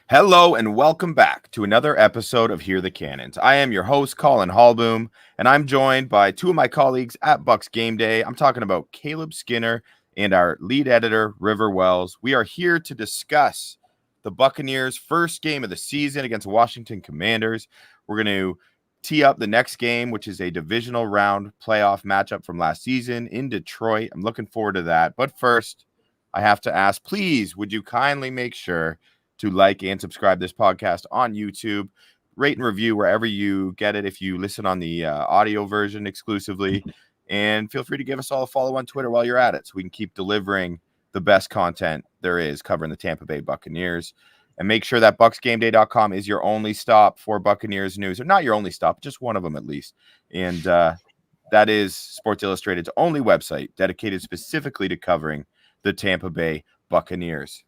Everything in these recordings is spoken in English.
Hello and welcome back to another episode of Hear the Cannons. I am your host, Colin Hallboom, and I'm joined by two of my colleagues at BucsGameday. I'm talking about Caleb Skinner and our lead editor, River Wells. We are here to discuss the Buccaneers' first game of the season against Washington Commanders. We're going to tee up the next game, which is a divisional round playoff matchup from last season in Detroit. I'm looking forward to that. But first, I have to ask, please, would you kindly make sure to like and subscribe this podcast on YouTube, rate and review wherever you get it if you listen on the audio version exclusively, and feel free to give us all a follow on Twitter while you're at it so we can keep delivering the best content there is covering the Tampa Bay Buccaneers. And make sure that BucsGameday.com is your only stop for Buccaneers news, or not your only stop, just one of them at least. And that is Sports Illustrated's only website dedicated specifically to covering the Tampa Bay Buccaneers.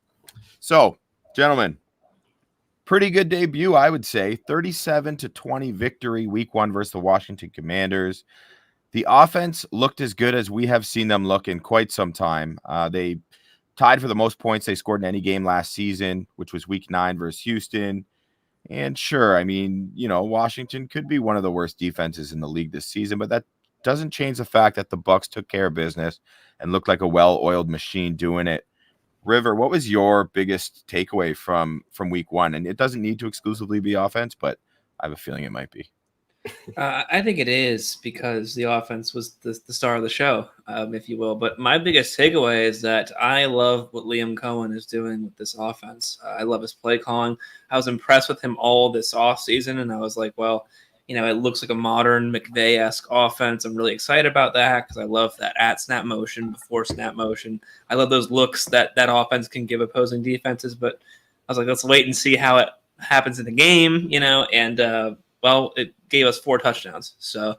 So, gentlemen, pretty good debut, I would say. 37-20 victory week one versus the Washington Commanders. The offense looked as good as we have seen them look in quite some time. They tied for the most points they scored in any game last season, which was week 9 versus Houston. And sure, I mean, Washington could be one of the worst defenses in the league this season, but that doesn't change the fact that the Bucs took care of business and looked like a well-oiled machine doing it. River, what was your biggest takeaway from week one? And it doesn't need to exclusively be offense, but I have a feeling it might be. I think it is because the offense was the star of the show, if you will. But my biggest takeaway is that I love what Liam Cohen is doing with this offense. I love his play calling. I was impressed with him all this offseason, and I was like, well, it looks like a modern McVay-esque offense. I'm really excited about that because I love that at snap motion, before snap motion. I love those looks that offense can give opposing defenses. But I was like, let's wait and see how it happens in the game, and well, it gave us 4 touchdowns. So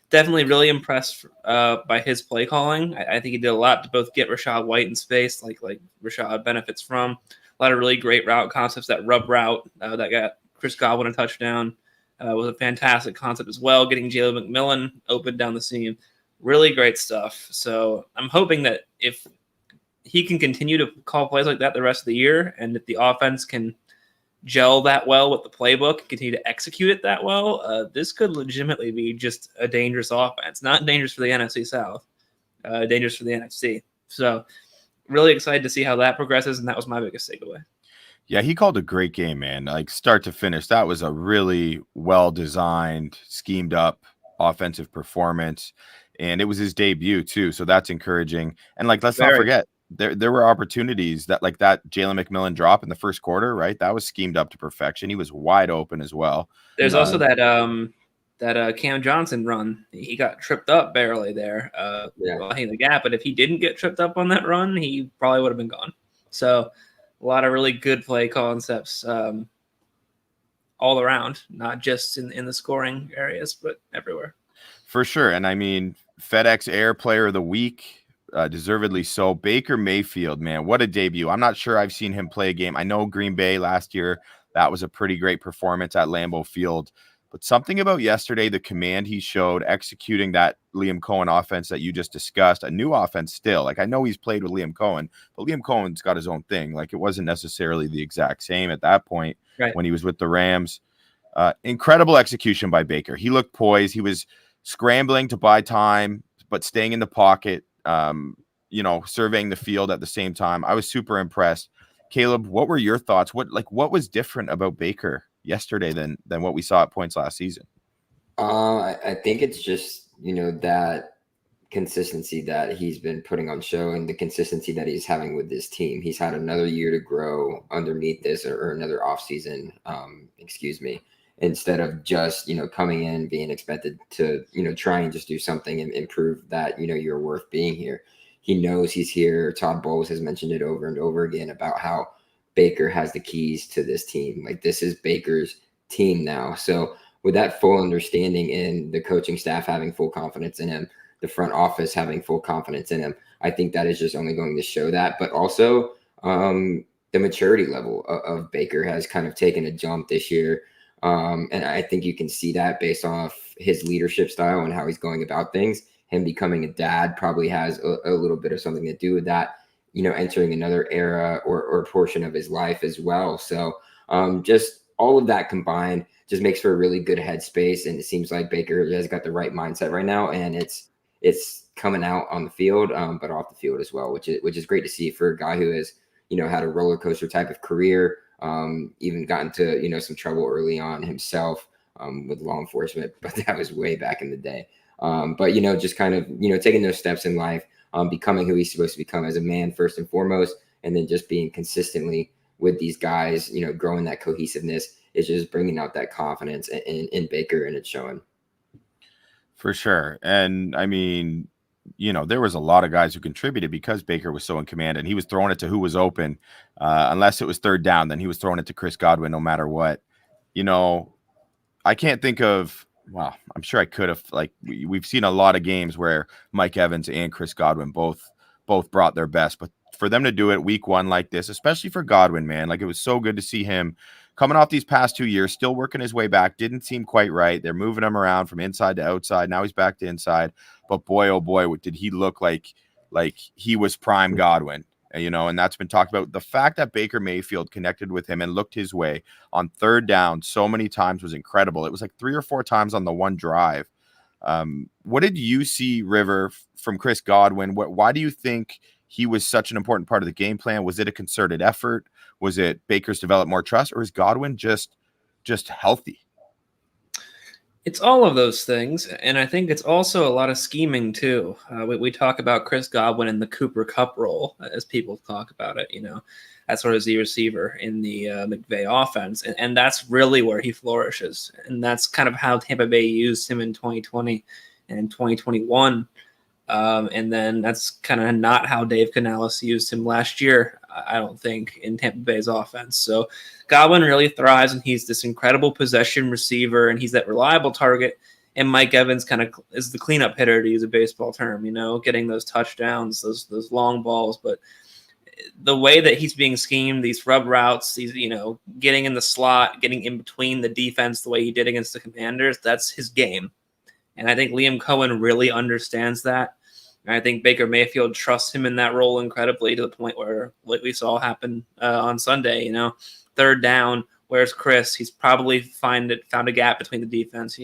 definitely really impressed by his play calling. I think he did a lot to both get Rachaad White in space, like Rachaad benefits from. A lot of really great route concepts. That rub route that got Chris Godwin a touchdown was a fantastic concept as well. Getting Jalen McMillan open down the seam. Really great stuff. So I'm hoping that if he can continue to call plays like that the rest of the year, and if the offense can gel that well with the playbook, continue to execute it that well, this could legitimately be just a dangerous offense. Not dangerous for the NFC South, dangerous for the NFC. So really excited to see how that progresses, and that was my biggest takeaway. Yeah, he called a great game, man. Like start to finish. That was a really well-designed, schemed up offensive performance. And it was his debut too. So that's encouraging. And let's not forget, there were opportunities that Jalen McMillan drop in the first quarter, right? That was schemed up to perfection. He was wide open as well. There's also that Cam Johnson run. He got tripped up barely there, behind the gap. But if he didn't get tripped up on that run, he probably would have been gone. So a lot of really good play concepts all around, not just in the scoring areas, but everywhere. For sure. And I mean, FedEx Air Player of the Week, deservedly so. Baker Mayfield, man, what a debut. I'm not sure I've seen him play a game. I know Green Bay last year, that was a pretty great performance at Lambeau Field. But something about yesterday, the command he showed executing that Liam Cohen offense that you just discussed, a new offense still. I know he's played with Liam Cohen, but Liam Cohen's got his own thing. It wasn't necessarily the exact same at that point when he was with the Rams. Incredible execution by Baker. He looked poised. He was scrambling to buy time, but staying in the pocket, surveying the field at the same time. I was super impressed. Caleb, what were your thoughts? What was different about Baker yesterday than what we saw at points last season? I think it's just, that consistency that he's been putting on show and the consistency that he's having with this team. He's had another year to grow underneath this or another offseason, instead of just, coming in, being expected to, try and just do something and improve that, you're worth being here. He knows he's here. Todd Bowles has mentioned it over and over again about how Baker has the keys to this team. This is Baker's team now. So with that full understanding and the coaching staff having full confidence in him, the front office having full confidence in him, I think that is just only going to show that. But also the maturity level of Baker has kind of taken a jump this year. And I think you can see that based off his leadership style and how he's going about things. Him becoming a dad probably has a little bit of something to do with that, entering another era or portion of his life as well. So Just all of that combined just makes for a really good headspace. And it seems like Baker has got the right mindset right now, and it's coming out on the field, but off the field as well, which is great to see for a guy who has, had a roller coaster type of career, even got into, some trouble early on himself with law enforcement, but that was way back in the day. But, just kind of, taking those steps in life, becoming who he's supposed to become as a man first and foremost, and then just being consistently with these guys, growing that cohesiveness is just bringing out that confidence in Baker, and it's showing. For sure. And I mean, there was a lot of guys who contributed because Baker was so in command, and he was throwing it to who was open. Unless it was third down, then he was throwing it to Chris Godwin no matter what. I can't think of, well, I'm sure I could have, like, we've seen a lot of games where Mike Evans and Chris Godwin both brought their best, but for them to do it week one like this, especially for Godwin, man, like, it was so good to see him coming off these past 2 years, still working his way back. Didn't seem quite right. They're moving him around from inside to outside. Now he's back to inside. But boy, oh boy, did he look like he was prime Godwin, and that's been talked about. The fact that Baker Mayfield connected with him and looked his way on third down so many times was incredible. It was like 3 or 4 times on the one drive. What did you see, River, from Chris Godwin? Why do you think he was such an important part of the game plan? Was it a concerted effort? Was it Baker's develop more trust, or is Godwin just healthy? It's all of those things, and I think it's also a lot of scheming too. We talk about Chris Godwin in the Cooper Kupp role, as people talk about it, as sort of the receiver in the McVay offense, and that's really where he flourishes, and that's kind of how Tampa Bay used him in 2020 and in 2021. And then that's kind of not how Dave Canales used him last year, I don't think, in Tampa Bay's offense. So Godwin really thrives, and he's this incredible possession receiver, and he's that reliable target. And Mike Evans kind of is the cleanup hitter, to use a baseball term, getting those touchdowns, those long balls. But the way that he's being schemed, these rub routes, these, getting in the slot, getting in between the defense the way he did against the Commanders, that's his game. And I think Liam Cohen really understands that. And I think Baker Mayfield trusts him in that role incredibly, to the point where, like we saw happen on Sunday, third down, where's Chris? He's probably found a gap between the defense,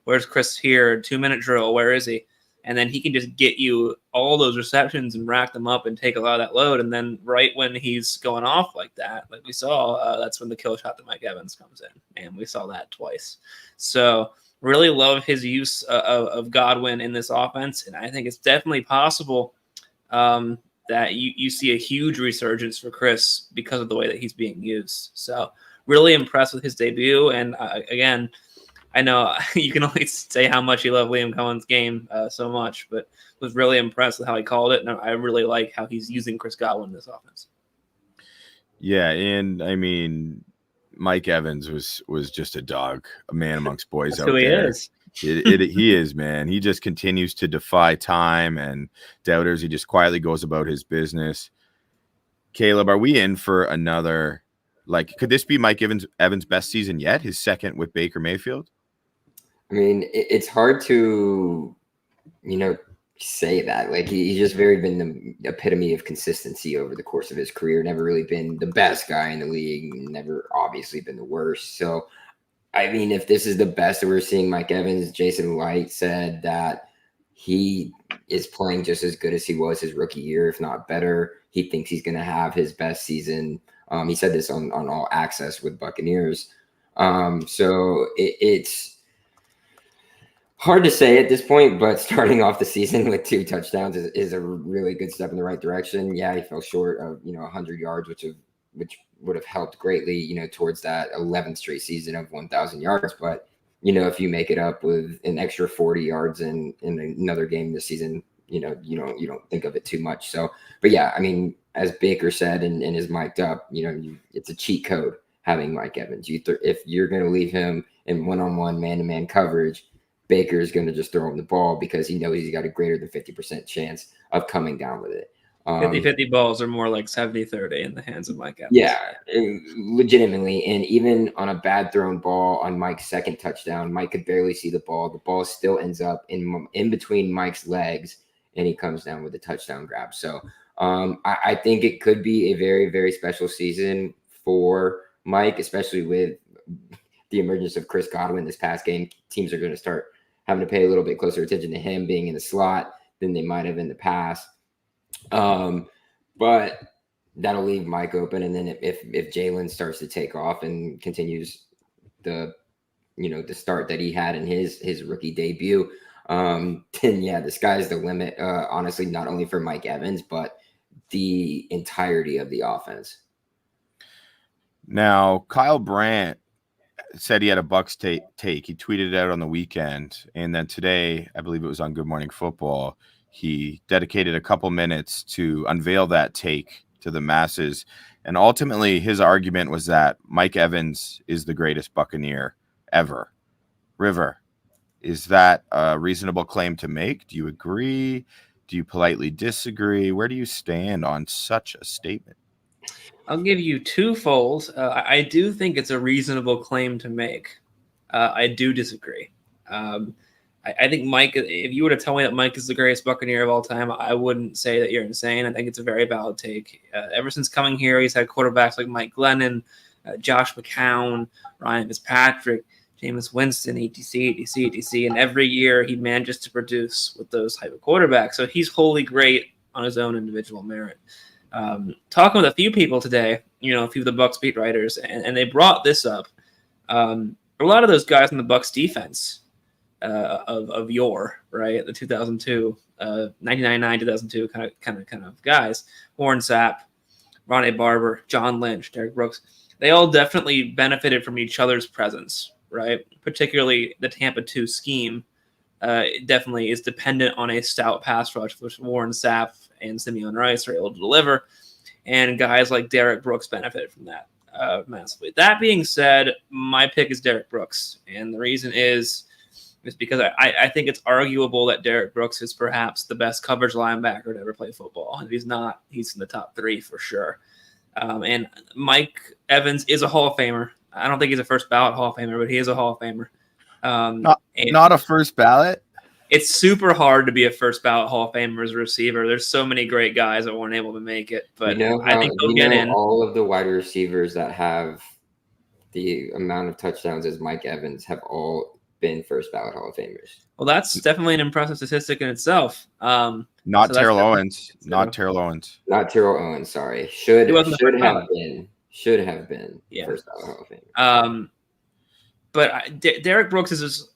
where's Chris here? 2-minute drill, where is he? And then he can just get you all those receptions and rack them up and take a lot of that load. And then right when he's going off like that, like we saw, that's when the kill shot to Mike Evans comes in. And we saw that twice. So really love his use of Godwin in this offense. And I think it's definitely possible that you see a huge resurgence for Chris because of the way that he's being used. So really impressed with his debut. And again, I know you can only say how much you love Liam Cohen's game so much, but was really impressed with how he called it. And I really like how he's using Chris Godwin in this offense. Yeah, and I mean, Mike Evans was just a dog, a man amongst boys. That's out who he there. is. He is, man. He just continues to defy time and doubters. He just quietly goes about his business. Caleb, are we in for another? Like, could this be Mike Evans' best season yet? His second with Baker Mayfield? I mean, it's hard to, say that. Like, he's just been the epitome of consistency over the course of his career. Never really been the best guy in the league. Never obviously been the worst. So, I mean, if this is the best that we're seeing Mike Evans, Jason White said that he is playing just as good as he was his rookie year, if not better. He thinks he's going to have his best season. He said this on All Access with Buccaneers. So it's hard to say at this point, but starting off the season with 2 touchdowns is a really good step in the right direction. Yeah, he fell short of 100 yards, which would have helped greatly, towards that 11th straight season of 1,000 yards. But if you make it up with an extra 40 yards in another game this season, you don't think of it too much. So, but yeah, I mean, as Baker said and is mic'd up, it's a cheat code having Mike Evans. If you're going to leave him in one-on-one, man-to-man coverage, Baker is going to just throw him the ball because he knows he's got a greater than 50% chance of coming down with it. 50-50 balls are more like 70-30 in the hands of Mike Evans. Yeah, legitimately. And even on a bad thrown ball on Mike's second touchdown, Mike could barely see the ball. The ball still ends up in between Mike's legs, and he comes down with a touchdown grab. So I think it could be a very, very special season for Mike, especially with the emergence of Chris Godwin this past game, teams are going to start having to pay a little bit closer attention to him being in the slot than they might have in the past. But that'll leave Mike open. And then if Jalen starts to take off and continues the start that he had in his rookie debut, then yeah, the sky's the limit. Honestly, not only for Mike Evans, but the entirety of the offense. Now, Kyle Brandt said he had a Bucs take. He tweeted it out on the weekend, and then today, I believe it was on Good Morning Football, he dedicated a couple minutes to unveil that take to the masses. And ultimately, his argument was that Mike Evans is the greatest Buccaneer ever. River, is that a reasonable claim to make? Do you agree? Do you politely disagree? Where do you stand on such a statement? I'll give you twofold. I do think it's a reasonable claim to make. I do disagree. I think Mike, if you were to tell me that Mike is the greatest Buccaneer of all time, I wouldn't say that you're insane. I think it's a very valid take. Ever since coming here, he's had quarterbacks like Mike Glennon, Josh McCown, Ryan Fitzpatrick, Jameis Winston, etc., and every year he manages to produce with those type of quarterbacks. So he's wholly great on his own individual merit. Talking with a few people today, a few of the Bucs beat writers, and they brought this up. A lot of those guys in the Bucs defense of yore, right, the 2002, 1999, 2002 kind of guys, Warren Sapp, Ronnie Barber, John Lynch, Derek Brooks, they all definitely benefited from each other's presence, right? Particularly the Tampa 2 scheme definitely is dependent on a stout pass rush, which Warren Sapp and Simeon Rice are able to deliver, and guys like Derek Brooks benefited from that massively. That being said, my pick is Derek Brooks, and the reason is because I think it's arguable that Derek Brooks is perhaps the best coverage linebacker to ever play football. And if he's not, he's in the top 3 for sure. And Mike Evans is a Hall of Famer. I don't think he's a first ballot Hall of Famer, but he is a Hall of Famer. Not a first ballot? It's super hard to be a first ballot Hall of Famer as a receiver. There's so many great guys that weren't able to make it, but I think they'll get in. All of the wide receivers that have the amount of touchdowns as Mike Evans have all been first ballot Hall of Famers. Well, that's definitely an impressive statistic in itself. Not Terrell Owens. Not Terrell Owens. Not Terrell Owens. Sorry, should have been yeah. first ballot Hall of Famer. But Derek Brooks is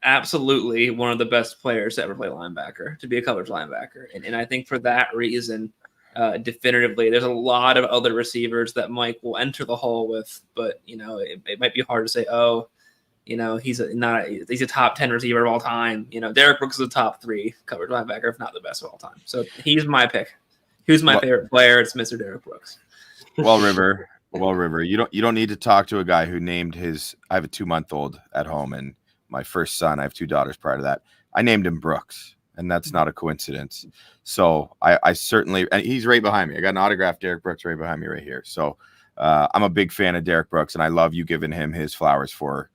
absolutely one of the best players to ever play linebacker, to be a coverage linebacker, and I think for that reason, definitively, there's a lot of other receivers that Mike will enter the Hall with, but it might be hard to say, he's a top 10 receiver of all time. Derek Brooks is a top 3 coverage linebacker, if not the best of all time. So he's my pick. Who's my favorite player? It's Mr. Derek Brooks. Well, River, you don't need to talk to a guy who named I have a 2-month-old at home, and my first son, I have 2 daughters prior to that, I named him Brooks, and that's not a coincidence. So I certainly, and he's right behind me. I got an autographed Derek Brooks right behind me right here. So I'm a big fan of Derek Brooks, and I love you giving him his flowers for,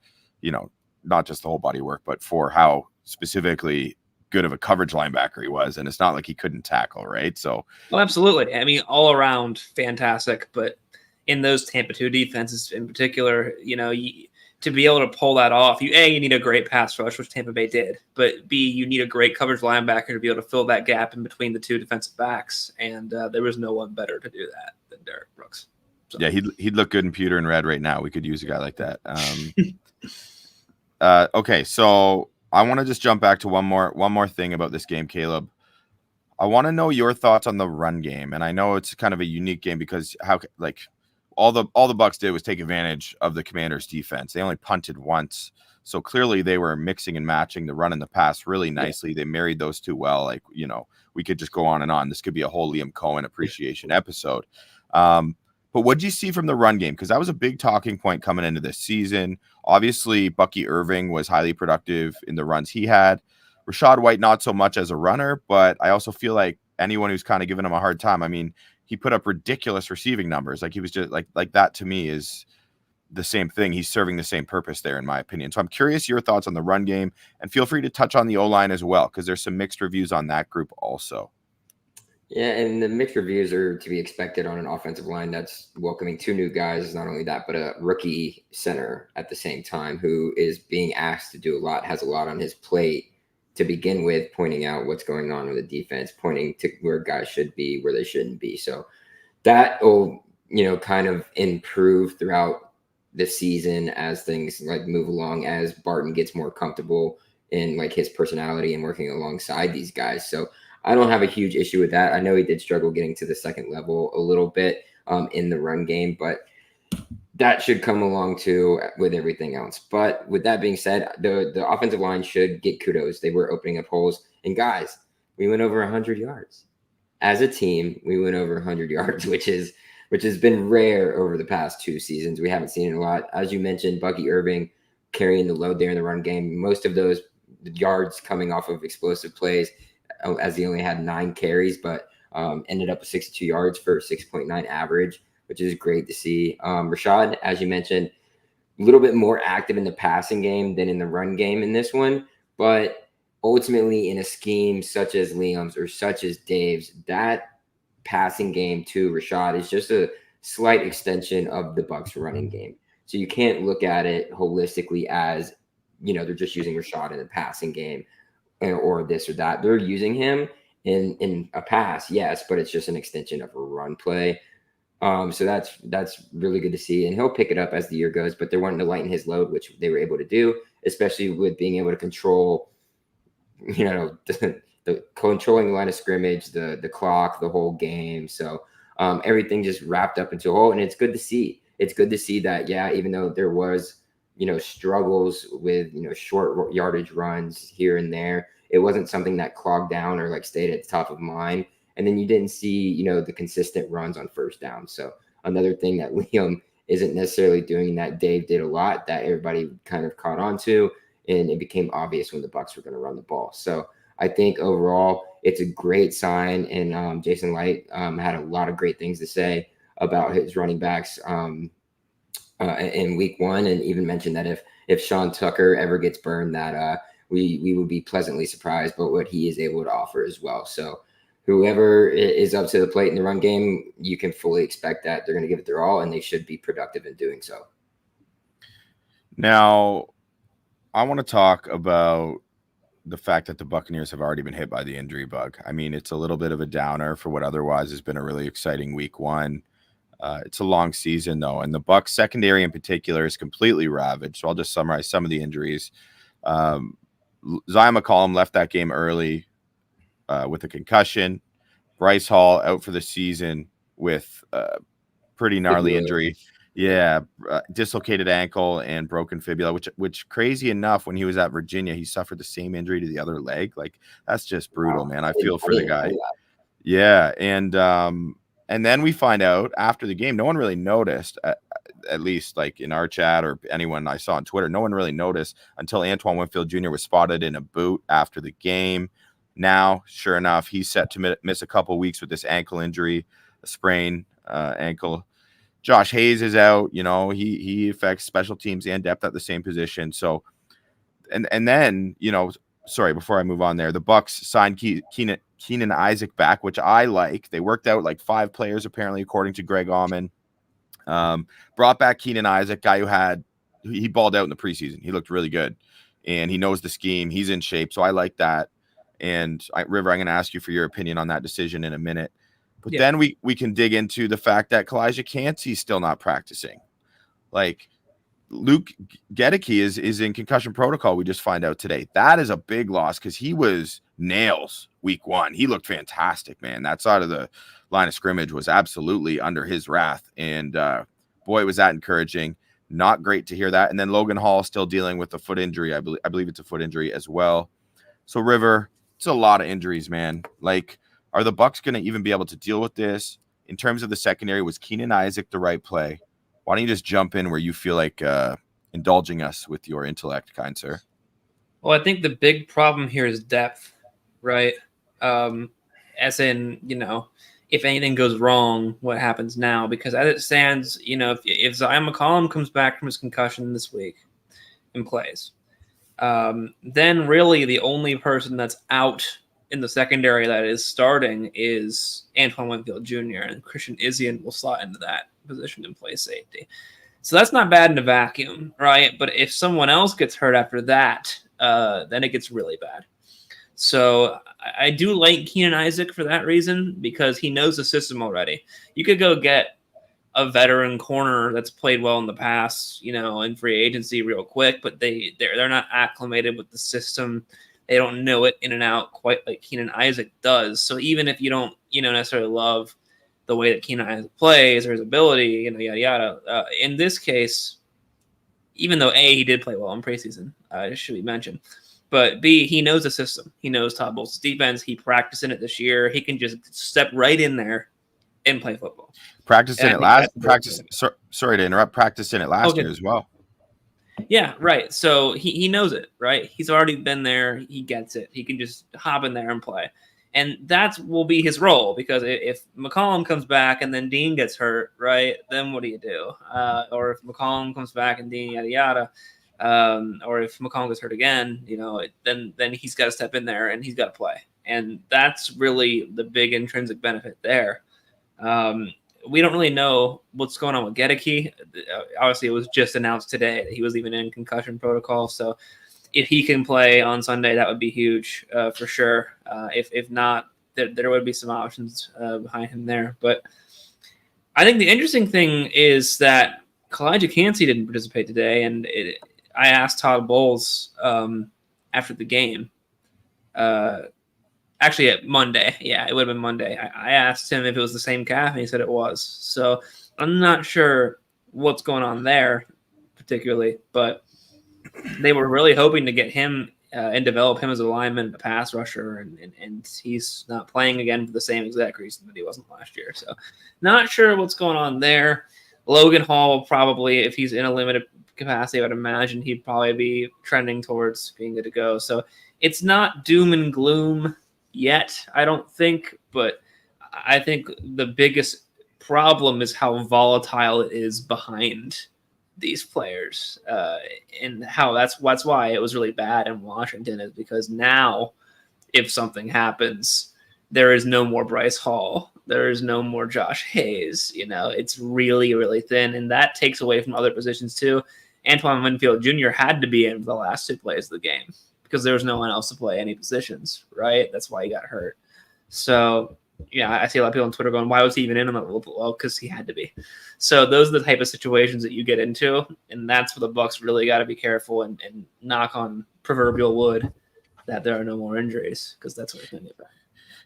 not just the whole body work, but for how specifically good of a coverage linebacker he was. And it's not like he couldn't tackle, right? So, well, absolutely. I mean, all around fantastic, but in those Tampa 2 defenses in particular, to be able to pull that off, you need a great pass rush, which Tampa Bay did, but B, you need a great coverage linebacker to be able to fill that gap in between the 2 defensive backs. And there was no one better to do that than Derek Brooks. So. Yeah, he'd look good in pewter and red right now. We could use a guy like that. Okay, so I want to just jump back to one more thing about this game, Caleb. I want to know your thoughts on the run game, and I know it's kind of a unique game because all the Bucs did was take advantage of the Commanders' defense. They only punted once, so clearly they were mixing and matching the run and the pass really nicely. They married those 2 well. We could just go on and on. This could be a whole Liam Cohen appreciation episode. But what did you see from the run game? Because that was a big talking point coming into this season. Obviously, Bucky Irving was highly productive in the runs he had. Rachaad White, not so much as a runner, but I also feel like anyone who's kind of giving him a hard time, I mean, he put up ridiculous receiving numbers. Like he was just like that to me is the same thing. He's serving the same purpose there, in my opinion. So I'm curious your thoughts on the run game, and feel free to touch on the O-line as well, because there's some mixed reviews on that group also. Yeah, and the mixed reviews are to be expected on an offensive line that's welcoming 2 new guys. Not only that, but a rookie center at the same time who is being asked to do a lot, has a lot on his plate to begin with, pointing out what's going on with the defense, pointing to where guys should be, where they shouldn't be. So that will, kind of improve throughout the season as things like move along, as Barton gets more comfortable in like his personality and working alongside these guys. So I don't have a huge issue with that. I know he did struggle getting to the second level a little bit in the run game, but that should come along too with everything else. But with that being said, the offensive line should get kudos. They were opening up holes. And guys, we went over 100 yards. As a team, we went over 100 yards, which has been rare over the past 2 seasons. We haven't seen it a lot. As you mentioned, Bucky Irving carrying the load there in the run game. Most of those yards coming off of explosive plays, as he only had 9 carries, but ended up with 62 yards for 6.9 average, which is great to see. Rashad, as you mentioned, a little bit more active in the passing game than in the run game in this one, but ultimately in a scheme such as Liam's or such as Dave's, that passing game to Rashad is just a slight extension of the Bucs running game. So you can't look at it holistically as, they're just using Rashad in the passing game or this or that. They're using him in a pass, yes, but it's just an extension of a run play. So that's really good to see, and he'll pick it up as the year goes. But they're wanting to lighten his load, which they were able to do, especially with being able to control, the controlling the line of scrimmage, the clock, the whole game. So everything just wrapped up into a whole, and it's good to see. It's good to see that, yeah, even though there was struggles with, short yardage runs here and there, it wasn't something that clogged down or like stayed at the top of mind. And then you didn't see, the consistent runs on first down. So another thing that Liam isn't necessarily doing that Dave did a lot that everybody kind of caught on to, and it became obvious when the Bucs were going to run the ball. So I think overall it's a great sign. And Jason Light had a lot of great things to say about his running backs in week 1, and even mentioned that if Sean Tucker ever gets burned, that we would be pleasantly surprised by what he is able to offer as well. So whoever is up to the plate in the run game, you can fully expect that they're going to give it their all, and they should be productive in doing so. Now, I want to talk about the fact that the Buccaneers have already been hit by the injury bug. I mean, it's a little bit of a downer for what otherwise has been a really exciting week 1. It's a long season, though, and the Bucs secondary in particular is completely ravaged. So I'll just summarize some of the injuries. Zion McCollum left that game early with a concussion. Bryce Hall out for the season with a pretty gnarly injury. Yeah, dislocated ankle and broken fibula, which crazy enough, when he was at Virginia, he suffered the same injury to the other leg. Like, that's just brutal, man. I feel for the guy. Yeah, and then we find out after the game, no one really noticed, at least like in our chat or anyone I saw on Twitter, no one really noticed until Antoine Winfield Jr. was spotted in a boot after the game. Now, sure enough, he's set to miss a couple weeks with this ankle injury, a sprained ankle. Josh Hayes is out. He affects special teams and depth at the same position. So, and then, sorry, before I move on there, the Bucs signed Keenan Isaac back, which I like. They worked out like 5 players, apparently, according to Greg Auman. Brought back Keenan Isaac, guy he balled out in the preseason. He looked really good, and he knows the scheme. He's in shape, so I like that. And River, I'm going to ask you for your opinion on that decision in a minute. But then we can dig into the fact that Calijah Kancey is still not practicing. Like, Luke Gedeke is in concussion protocol. We just find out today. That is a big loss because he was nails week 1. He looked fantastic, man. That side of the line of scrimmage was absolutely under his wrath. And boy, was that encouraging. Not great to hear that. And then Logan Hall still dealing with a foot injury. I believe it's a foot injury as well. So River, it's a lot of injuries, man. Like, are the Bucs going to even be able to deal with this? In terms of the secondary, was Keenan Isaac the right play? Why don't you just jump in where you feel like indulging us with your intellect, kind sir? Well, I think the big problem here is depth, right? As in, if anything goes wrong, what happens now? Because as it stands, if Zion McCollum comes back from his concussion this week and plays, then really the only person that's out in the secondary that is starting is Antoine Winfield Jr. and Christian Izien will slot into that position and play safety. So that's not bad in a vacuum, right? But if someone else gets hurt after that, then it gets really bad. So I do like Keenan Isaac for that reason because he knows the system already. You could go get a veteran corner that's played well in the past, in free agency real quick, but they're not acclimated with the system. They don't know it in and out quite like Keenan Isaac does. So even if you don't, necessarily love the way that Keenan Isaac plays or his ability, yada yada. In this case, even though A, he did play well in preseason, should be mentioned. But B, he knows the system. He knows Todd Bowles' defense. He practiced in it this year. He can just step right in there and play football. Sorry to interrupt. Practiced in it last year as well. Yeah, right. So he knows it, right? He's already been there. He gets it. He can just hop in there and play. And that will be his role because if McCollum comes back and then Dean gets hurt, right, then what do you do? Or if McCollum comes back and Dean yada yada. Or if McCollum gets hurt again, then he's got to step in there and he's got to play. And that's really the big intrinsic benefit there. We don't really know what's going on with Gedeke. Obviously, it was just announced today that he was even in concussion protocol. So if he can play on Sunday, that would be huge for sure. If not, there would be some options behind him there. But I think the interesting thing is that Calijah Kancey didn't participate today, and I asked Todd Bowles after the game. Actually, at Monday. Yeah, it would have been Monday. I asked him if it was the same calf, and he said it was. So I'm not sure what's going on there particularly, but they were really hoping to get him and develop him as a lineman, a pass rusher, and he's not playing again for the same exact reason that he wasn't last year. So not sure what's going on there. Logan Hall probably, if he's in a limited capacity, I would imagine he'd probably be trending towards being good to go. So it's not doom and gloom yet, I don't think, but I think the biggest problem is how volatile it is behind these players, and how that's why it was really bad in Washington, is because now if something happens, there is no more Bryce Hall, there is no more Josh Hayes. It's really, really thin, and that takes away from other positions too. Antoine Winfield Jr. had to be in for the last two plays of the game because there was no one else to play any positions, right? That's why he got hurt. So, I see a lot of people on Twitter going, why was he even in? Well, because he had to be. So those are the type of situations that you get into, and that's where the Bucs really got to be careful and knock on proverbial wood that there are no more injuries, because that's what it's going to get back.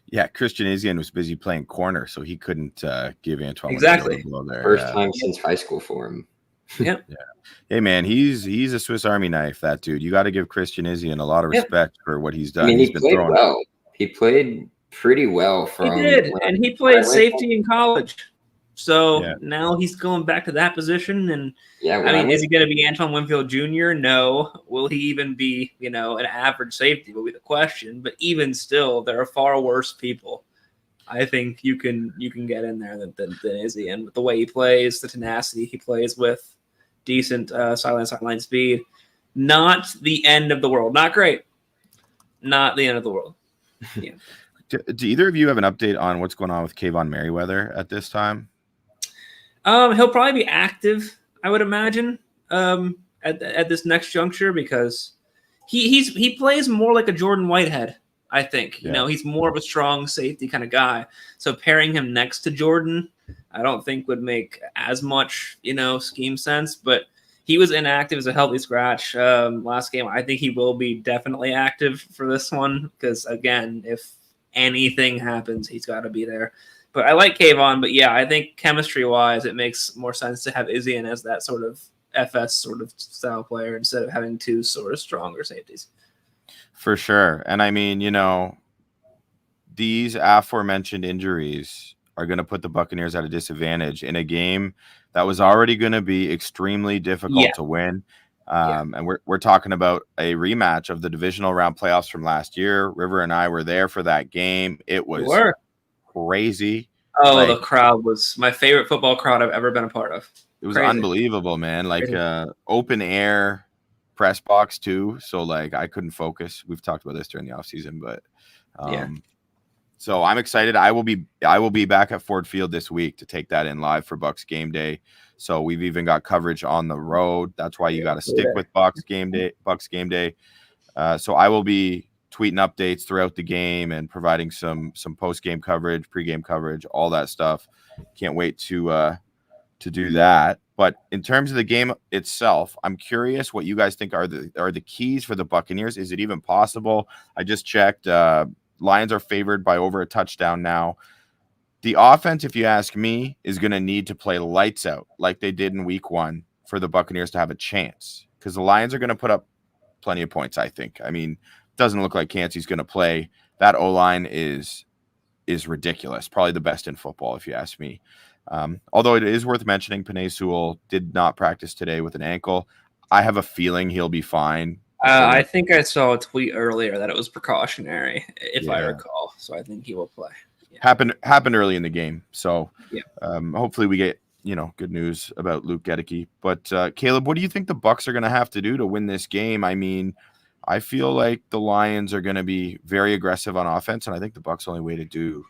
Yeah, Christian Izien was busy playing corner, so he couldn't give Antoine exactly there. First time since high school for him. Yep. Yeah. Hey man, he's a Swiss Army knife, that dude. You got to give Christian Izien a lot of respect for what he's done. I mean, he's he played well. He played pretty well he did, and he played safety in college. So now he's going back to that position. And is he going to be Antoine Winfield Jr.? No. Will he even be, an average safety will be the question. But even still, there are far worse people. I think you can get in there than Izzy. And with the way he plays, the tenacity he plays with, decent sideline speed, not the end of the world. Not great. Not the end of the world. Yeah. Do either of you have an update on what's going on with Kayvon Merriweather at this time? He'll probably be active, I would imagine, at this next juncture, because he plays more like a Jordan Whitehead, I think. Yeah. He's more of a strong safety kind of guy. So pairing him next to Jordan, I don't think would make as much, scheme sense. But he was inactive as a healthy scratch last game. I think he will be definitely active for this one because, again, if anything happens, he's got to be there. But I like Kayvon. But, yeah, I think chemistry-wise, it makes more sense to have Izien as that sort of FS sort of style player instead of having two sort of stronger safeties. For sure. And, I mean, these aforementioned injuries are going to put the Buccaneers at a disadvantage in a game that was already going to be extremely difficult to win. And we're talking about a rematch of the divisional round playoffs from last year. River and I were there for that game. It was crazy. Oh, the crowd was my favorite football crowd I've ever been a part of. It was unbelievable, man. Like open air press box too. So I couldn't focus. We've talked about this during the offseason, but So I'm excited. I will be back at Ford Field this week to take that in live for Bucs Game Day. So we've even got coverage on the road. That's why you got to stick with Bucs Game Day. So I will be tweeting updates throughout the game and providing some post game coverage, pregame coverage, all that stuff. Can't wait to do that. But in terms of the game itself, I'm curious what you guys think are the keys for the Buccaneers. Is it even possible? I just checked. Lions are favored by over a touchdown now. The offense, if you ask me, is going to need to play lights out like they did in week 1 for the Buccaneers to have a chance, because the Lions are going to put up plenty of points, I think. I mean, it doesn't look like Kancey's going to play. That O-line is ridiculous. Probably the best in football, if you ask me. Although it is worth mentioning, Penei Sewell did not practice today with an ankle. I have a feeling he'll be fine. I think I saw a tweet earlier that it was precautionary, if I recall. So I think he will play. Yeah. Happened early in the game. So hopefully we get good news about Luke Gedeke. But Caleb, what do you think the Bucs are going to have to do to win this game? I mean, I feel like the Lions are going to be very aggressive on offense, and I think the Bucs' only way to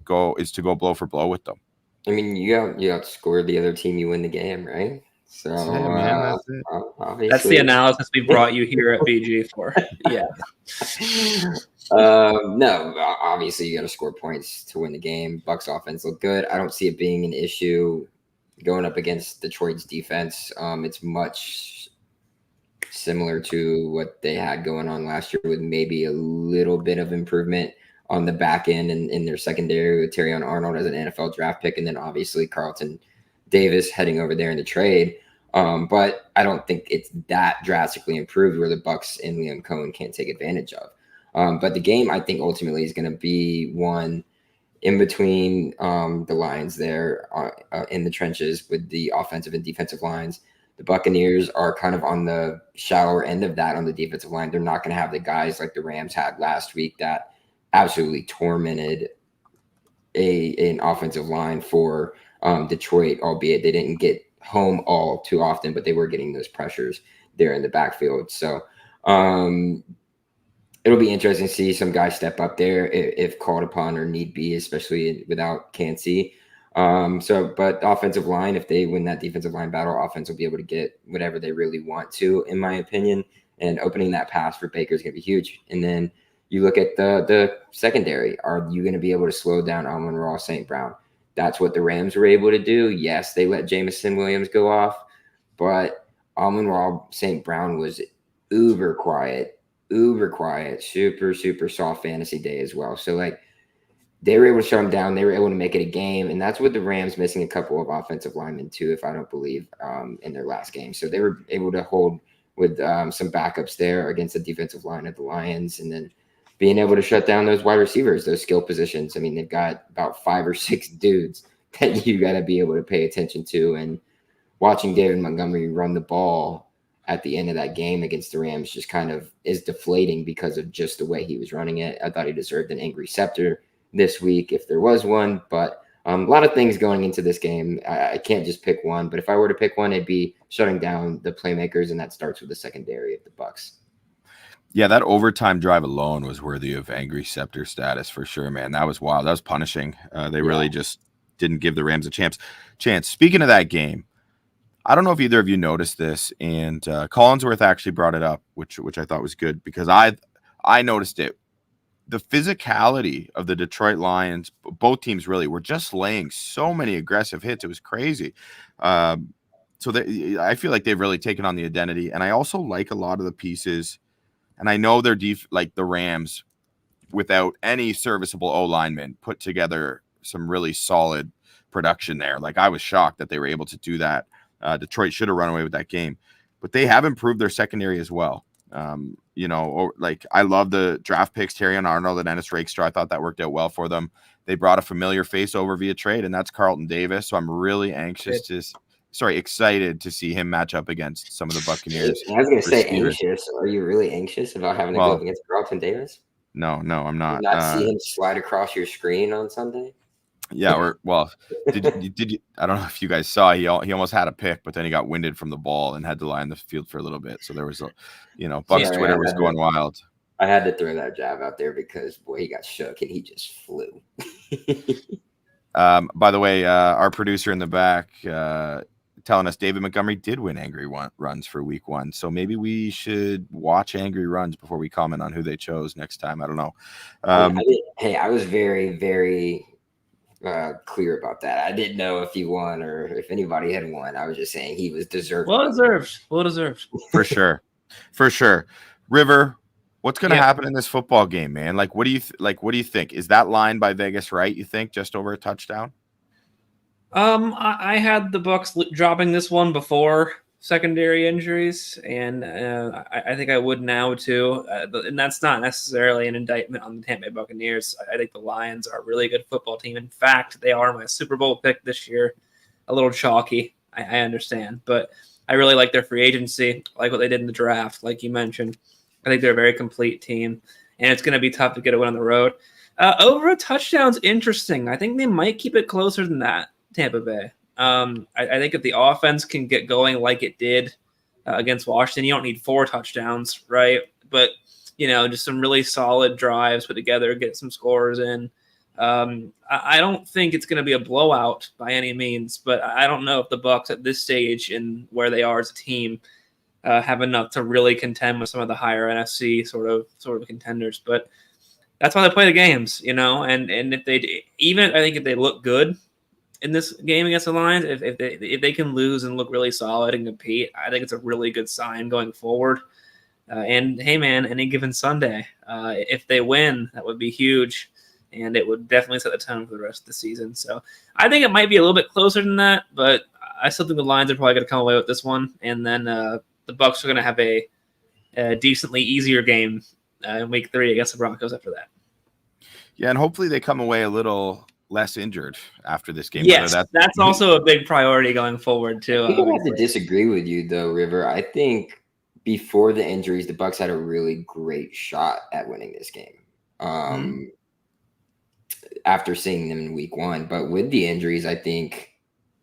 go blow for blow with them. I mean, you outscore the other team, you win the game, right? So that's it, man. That's it. Obviously, that's the analysis we brought you here at BG for. Yeah. No, obviously you got to score points to win the game. Bucs offense look good. I don't see it being an issue going up against Detroit's defense. It's much similar to what they had going on last year, with maybe a little bit of improvement on the back end and in their secondary with Terrion Arnold as an NFL draft pick, and then obviously Carlton Davis heading over there in the trade. But I don't think it's that drastically improved where the Bucs and Liam Cohen can't take advantage of. But the game, I think, ultimately is going to be one in between the Lions there in the trenches with the offensive and defensive lines. The Buccaneers are kind of on the shallower end of that on the defensive line. They're not going to have the guys like the Rams had last week that absolutely tormented an offensive line for Detroit, albeit they didn't get home all too often, but they were getting those pressures there in the backfield. So it'll be interesting to see some guys step up there if called upon or need be, especially without Kancey. But offensive line, if they win that defensive line battle, offense will be able to get whatever they really want to, in my opinion. And opening that pass for Baker is going to be huge. And then you look at the secondary. Are you going to be able to slow down Amon-Ra St. Brown? That's what the Rams were able to do. Yes, they let Jameson Williams go off, but Amon-Ra St. Brown was uber quiet, super, super soft fantasy day as well. So, they were able to shut him down. They were able to make it a game, and that's with the Rams missing a couple of offensive linemen too, if I don't believe, in their last game. So they were able to hold with some backups there against the defensive line of the Lions, and then being able to shut down those wide receivers, those skill positions. I mean, they've got about 5 or 6 dudes that you got to be able to pay attention to. And watching David Montgomery run the ball at the end of that game against the Rams just kind of is deflating because of just the way he was running it. I thought he deserved an angry scepter this week if there was one, but a lot of things going into this game. I can't just pick one, but if I were to pick one, it'd be shutting down the playmakers, and that starts with the secondary of the Bucs. Yeah, that overtime drive alone was worthy of angry scepter status for sure, man. That was wild. That was punishing. They really just didn't give the Rams a chance. Speaking of that game, I don't know if either of you noticed this, and Collinsworth actually brought it up, which I thought was good because I noticed it. The physicality of the Detroit Lions, both teams really, were just laying so many aggressive hits. It was crazy. I feel like they've really taken on the identity, and I also like a lot of the pieces. And I know they're like the Rams, without any serviceable O linemen, put together some really solid production there. Like, I was shocked that they were able to do that. Detroit should have run away with that game, but they have improved their secondary as well. I love the draft picks, Terrion Arnold and Ennis Rakestraw. I thought that worked out well for them. They brought a familiar face over via trade, and that's Carlton Davis. So I'm really excited to see him match up against some of the Buccaneers. I was going to say anxious. Are you really anxious about having to go up against Carlton Davis? No, I'm not. Did you not see him slide across your screen on Sunday? Yeah, did you? I don't know if you guys saw. He almost had a pick, but then he got winded from the ball and had to lie on the field for a little bit. So there was Bucs Twitter was going wild. I had to throw that jab out there because, boy, he got shook and he just flew. By the way, our producer in the back telling us David Montgomery did win angry runs for week 1. So maybe we should watch angry runs before we comment on who they chose next time. I don't know. I was very, very clear about that. I didn't know if he won or if anybody had won. I was just saying he was deserving. Well deserved. For sure. River, what's going to happen in this football game, man? Like, what do you think? Is that line by Vegas right? You think just over a touchdown? I had the Bucs dropping this one before secondary injuries, and I think I would now too. And that's not necessarily an indictment on the Tampa Bay Buccaneers. I think the Lions are a really good football team. In fact, they are my Super Bowl pick this year. A little chalky, I understand, but I really like their free agency. I like what they did in the draft, like you mentioned. I think they're a very complete team, and it's going to be tough to get a win on the road. Over a touchdown's interesting. I think they might keep it closer than that, Tampa Bay. I think if the offense can get going like it did against Washington, you don't need 4 touchdowns, right? But, just some really solid drives put together, get some scores in. I don't think it's going to be a blowout by any means, but I don't know if the Bucs at this stage and where they are as a team have enough to really contend with some of the higher NFC sort of contenders. But that's why they play the games, and if they look good in this game against the Lions, if they can lose and look really solid and compete, I think it's a really good sign going forward. And hey, man, any given Sunday, if they win, that would be huge, and it would definitely set the tone for the rest of the season. So I think it might be a little bit closer than that, but I still think the Lions are probably going to come away with this one, and then the Bucs are going to have a decently easier game in Week 3 against the Broncos after that. Yeah, and hopefully they come away a little less injured after this game. Yes, that's also a big priority going forward too. I have to disagree with you though, River. I think before the injuries, the Bucs had a really great shot at winning this game. After seeing them in week 1, but with the injuries, I think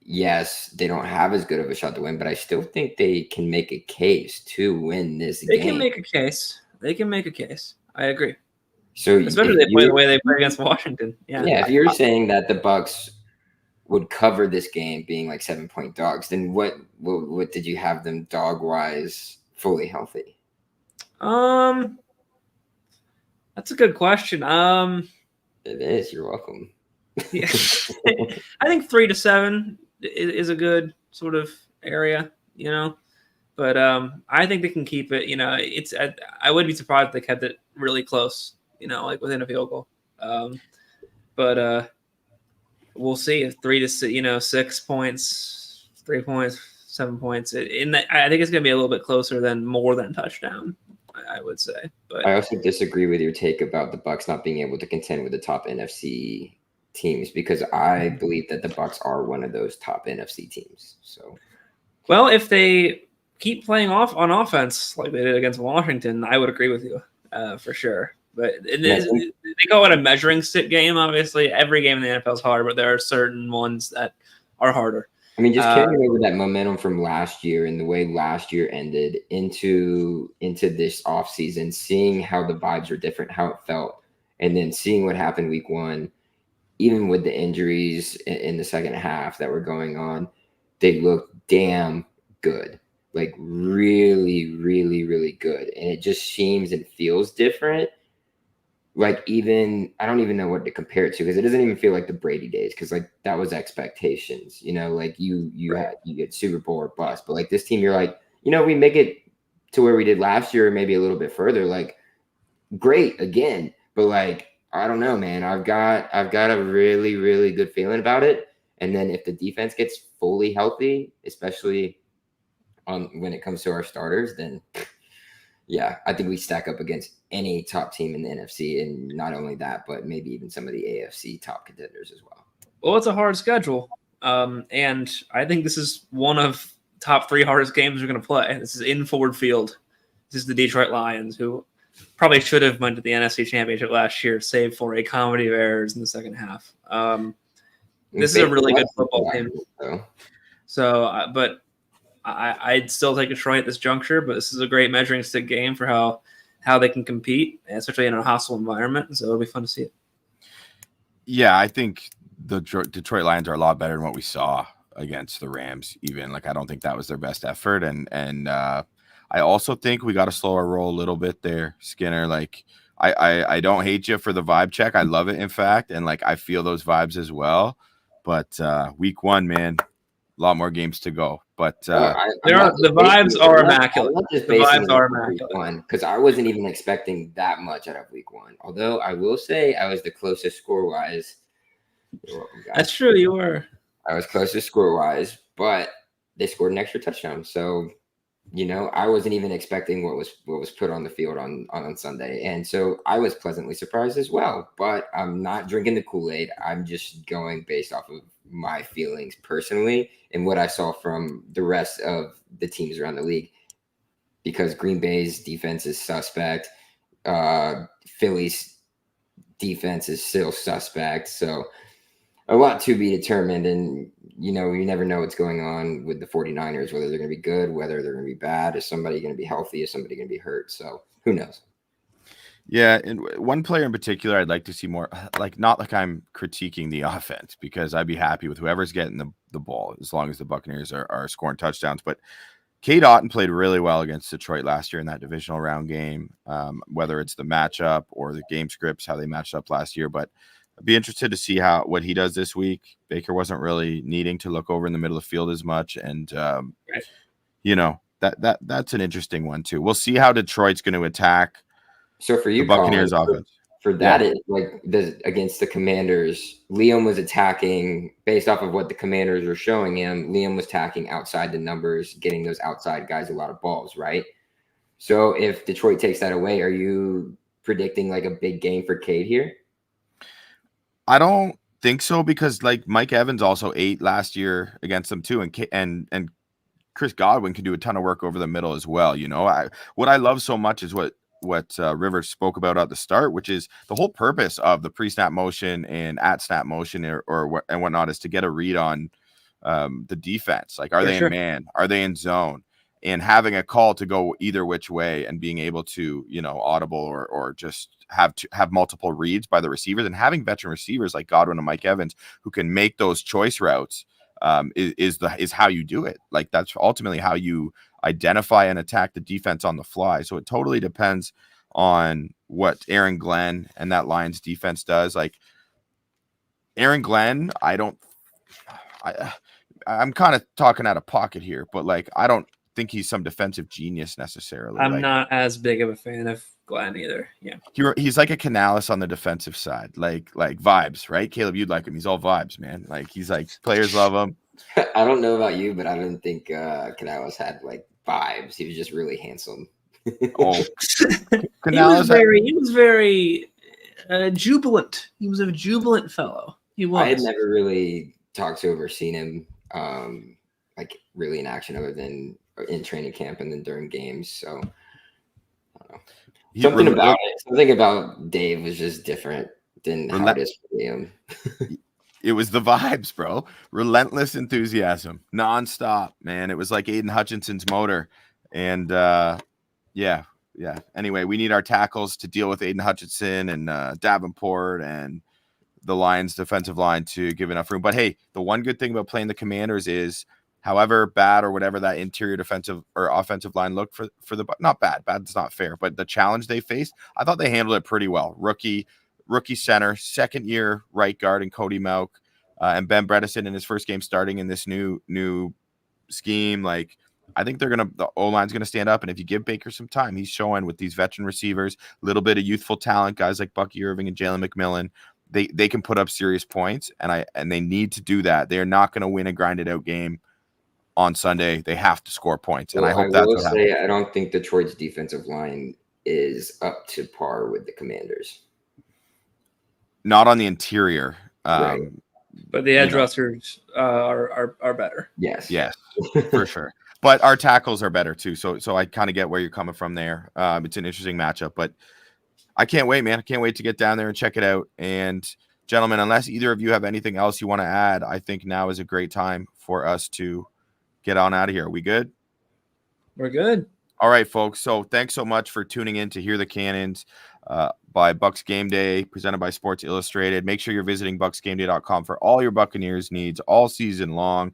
yes, they don't have as good of a shot to win, but I still think they can make a case to win this game. They can make a case. I agree. So especially they play the way they play against Washington. Yeah. If you're saying that the Bucs would cover this game being like 7-point dogs, then what did you have them dog wise fully healthy? That's a good question. It is. You're welcome. Yeah. I think 3 to 7 is a good sort of area, but I think they can keep it. I would be surprised if they kept it really close. Like within a field goal. But we'll see if 3 to 6 points, 3 points, 7 points. I think it's going to be a little bit closer than more than a touchdown, I would say. But I also disagree with your take about the Bucs not being able to contend with the top NFC teams, because I believe that the Bucs are one of those top NFC teams. So, well, if they keep playing off on offense like they did against Washington, I would agree with you for sure. But they call it a measuring stick game. Obviously, every game in the NFL is hard, but there are certain ones that are harder. I mean, just carrying over that momentum from last year and the way last year ended into this offseason, seeing how the vibes were different, how it felt, and then seeing what happened week 1, even with the injuries in the second half that were going on, they looked damn good. Like really, really, really good. And it just seems and feels different. Like I don't even know what to compare it to, because it doesn't even feel like the Brady days, because like that was expectations, like you get Super Bowl or bust. But like this team, you're like, we make it to where we did last year, or maybe a little bit further, like great again. But like, I don't know, man. I've got a really, really good feeling about it. And then if the defense gets fully healthy, especially when it comes to our starters, then yeah, I think we stack up against any top team in the NFC, and not only that, but maybe even some of the AFC top contenders as well. Well, it's a hard schedule, and I think this is one of top 3 hardest games we're going to play. This is in Ford Field. This is the Detroit Lions, who probably should have went to the NFC Championship last year, save for a comedy of errors in the second half. This is a really good football team. So, but I'd still take Detroit at this juncture, but this is a great measuring stick game for how how they can compete, especially in a hostile environment. So it'll be fun to see it. Yeah, I think the Detroit Lions are a lot better than what we saw against the Rams. Even like I don't think that was their best effort, and I also think we got to slow our roll a little bit there, Skinner. Like I don't hate you for the vibe check. I love it, in fact, and like I feel those vibes as well. But week 1, man, a lot more games to go. But the vibes are immaculate. I'm not just the basing vibes it are on week immaculate. 1 because I wasn't even expecting that much out of week 1. Although I will say I was the closest score-wise. You're welcome, guys. That's true. You were. I was closest score-wise, but they scored an extra touchdown. So, I wasn't even expecting what was put on the field on Sunday. And so I was pleasantly surprised as well. But I'm not drinking the Kool-Aid. I'm just going based off of my feelings personally and what I saw from the rest of the teams around the league. Because Green Bay's defense is suspect. Philly's defense is still suspect. So a lot to be determined. And, you never know what's going on with the 49ers, whether they're going to be good, whether they're going to be bad. Is somebody going to be healthy? Is somebody going to be hurt? So who knows? Yeah, and one player in particular I'd like to see more, like not like I'm critiquing the offense because I'd be happy with whoever's getting the ball as long as the Buccaneers are scoring touchdowns. But Cade Otton played really well against Detroit last year in that divisional round game, whether it's the matchup or the game scripts, how they matched up last year. But I'd be interested to see what he does this week. Baker wasn't really needing to look over in the middle of the field as much. And, that's an interesting one too. We'll see how Detroit's going to attack. So for you, the Buccaneers Colin, offense. For that, against the Commanders, Liam was attacking based off of what the Commanders were showing him. Liam was attacking outside the numbers, getting those outside guys a lot of balls, right? So if Detroit takes that away, are you predicting like a big game for Cade here? I don't think so because like Mike Evans also ate last year against them too, and Chris Godwin can do a ton of work over the middle as well. What I love so much is what Rivers spoke about at the start, which is the whole purpose of the pre-snap motion and at snap motion or whatnot is to get a read on the defense. Like, are they in man? Are they in zone? And having a call to go either which way and being able to, audible or just have multiple reads by the receivers and having veteran receivers like Godwin and Mike Evans who can make those choice routes is how you do it. Like that's ultimately how you identify and attack the defense on the fly. So it totally depends on what Aaron Glenn and that Lions defense does. Like Aaron Glenn, I'm kind of talking out of pocket here, but like I don't think he's some defensive genius necessarily. I'm not as big of a fan of Glenn either. Yeah, he's like a Canales on the defensive side, like vibes, right? Caleb, you'd like him. He's all vibes, man. Like he's like players love him. I don't know about you, but I didn't think Canales had like vibes. He was just really handsome. Oh, Canales he was very jubilant. He was a jubilant fellow. He was. I had never really talked to or seen him like really in action other than in training camp and then during games. So I don't know. Something about Dave was just different than how it is for him. It was the vibes, bro. Relentless enthusiasm, nonstop, man. It was like Aiden Hutchinson's motor. And yeah. Anyway, we need our tackles to deal with Aiden Hutchinson and Davenport and the Lions defensive line to give enough room. But hey, the one good thing about playing the Commanders is however bad or whatever that interior defensive or offensive line looked for the not bad. Bad's not fair, but the challenge they faced, I thought they handled it pretty well. Rookie center, second year right guard and Cody Mauk, and Ben Bredesen in his first game starting in this new scheme. Like I think the O-line's gonna stand up, and if you give Baker some time, he's showing with these veteran receivers, a little bit of youthful talent, guys like Bucky Irving and Jalen McMillan. They can put up serious points, and they need to do that. They're not going to win a grinded out game on Sunday. They have to score points, and I hope that's what happens. I don't think Detroit's defensive line is up to par with the Commanders. Not on the interior, right. But the edge rushers are better. Yes, for sure. But our tackles are better too. So I kind of get where you're coming from there. It's an interesting matchup, but I can't wait, man. I can't wait to get down there and check it out. And gentlemen, unless either of you have anything else you want to add, I think now is a great time for us to get on out of here. Are we good? We're good. All right, folks. So thanks so much for tuning in to Hear the Cannons by Bucs Game Day, presented by Sports Illustrated. Make sure you're visiting BucsGameday.com for all your Buccaneers needs all season long.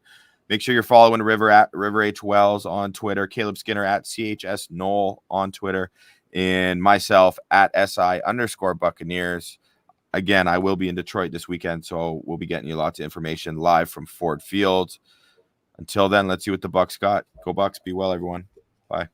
Make sure you're following River at River H Wells on Twitter, Caleb Skinner at CHS Knoll on Twitter, and myself at SI_Buccaneers. Again, I will be in Detroit this weekend, so we'll be getting you lots of information live from Ford Field. Until then, let's see what the Bucs got. Go Bucs. Be well, everyone. Bye.